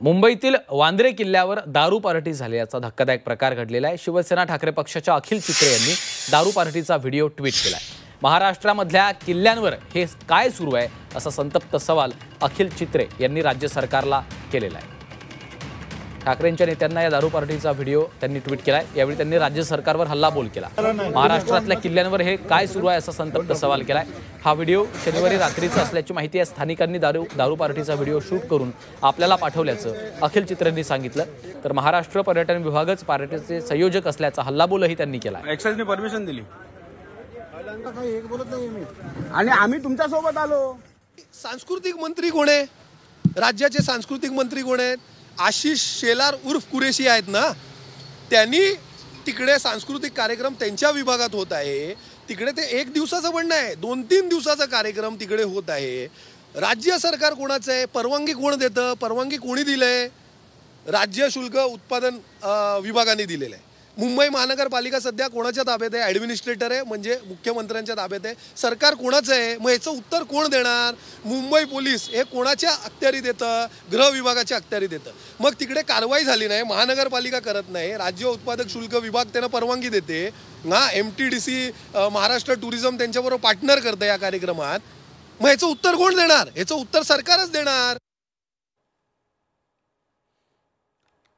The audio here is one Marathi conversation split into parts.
मुंबईतील वांद्रे किल्ल्यावर दारू पार्टी झाल्याचा धक्कादायक प्रकार घडलेला आहे। शिवसेना ठाकरे पक्षाच्या अखिल चित्रे यांनी दारू पार्टीचा व्हिडिओ ट्विट केलाय। महाराष्ट्रामधल्या किल्ल्यांवर हे काय सुरू आहे असा संतप्त सवाल अखिल चित्रे यांनी राज्य सरकारला केलेला आहे। ठाकरेंच्या नेत्यांना या दारू पार्टीचा व्हिडिओ त्यांनी ट्विट केलाय। यावेळी त्यांनी राज्य सरकारवर हल्लाबोल केला। महाराष्ट्रातल्या किल्ल्यांवर हे काय सुरू आहे असा संतप्त सवाल केलाय। हा व्हिडिओ शनिवारी रात्रीचा असल्याची माहिती आहे। स्थानिकांनी दारू पार्टीचा व्हिडिओ शूट करून आपल्याला पाठवल्याचं अखिल चित्रेंनी सांगितलं। तर महाराष्ट्र पर्यटन विभागच पार्टीचे संयोजक असल्याचा हल्लाबोलही त्यांनी केला। एक्साइजने परमिशन दिली आणि आम्ही तुमच्या सोबत आलो। सांस्कृतिक मंत्री कोण आहे? राज्याचे सांस्कृतिक मंत्री कोण आहेत? आशिष शेलार उर्फ कुरेशी आहेत ना। त्यांनी तिकडे सांस्कृतिक कार्यक्रम त्यांच्या विभागात होत आहे। तिकडे ते एक दिवसाचं पण नाही, 2-3 दिवसाचा कार्यक्रम तिकडे होत आहे। राज्य सरकार कोणाचं आहे? परवानगी कोण देतं? परवानगी कोणी दिलंय? राज्य शुल्क उत्पादन विभागाने दिलेलं आहे। मुंबई महानगरपालिका सध्या कोणाच्या ताब्यात आहे? ॲडमिनिस्ट्रेटर आहे, म्हणजे मुख्यमंत्र्यांच्या ताब्यात आहे। सरकार कोणाचं आहे? मग याचं उत्तर कोण देणार? मुंबई पोलीस हे कोणाच्या अखत्यारीत येतं? गृह विभागाच्या अखत्यारीत येतं। मग तिकडे कारवाई झाली नाही, महानगरपालिका करत नाही, राज्य उत्पादक शुल्क विभाग त्यांना परवानगी देते ना, MTDC महाराष्ट्र टुरिझम त्यांच्याबरोबर पार्टनर करतं या कार्यक्रमात। मग याचं उत्तर कोण देणार? याचं उत्तर सरकारच देणार।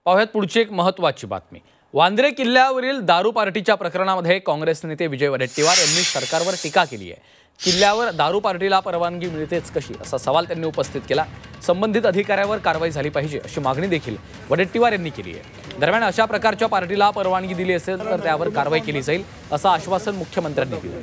पाहुयात पुढची एक महत्त्वाची बातमी। वांद्रे किल्ल्यावरील दारू पार्टीच्या प्रकरणामध्ये काँग्रेस नेते विजय वडेट्टीवार यांनी सरकारवर टीका केली आहे। किल्ल्यावर दारू पार्टीला परवानगी मिळतेच कशी असा सवाल त्यांनी उपस्थित केला। संबंधित अधिकाऱ्यावर कारवाई झाली पाहिजे अशी मागणी देखील वडेट्टीवार यांनी केली आहे। दरम्यान अशा प्रकारच्या पार्टीला परवानगी दिली असेल तर त्यावर कारवाई केली जाईल असं आश्वासन मुख्यमंत्र्यांनी दिलं।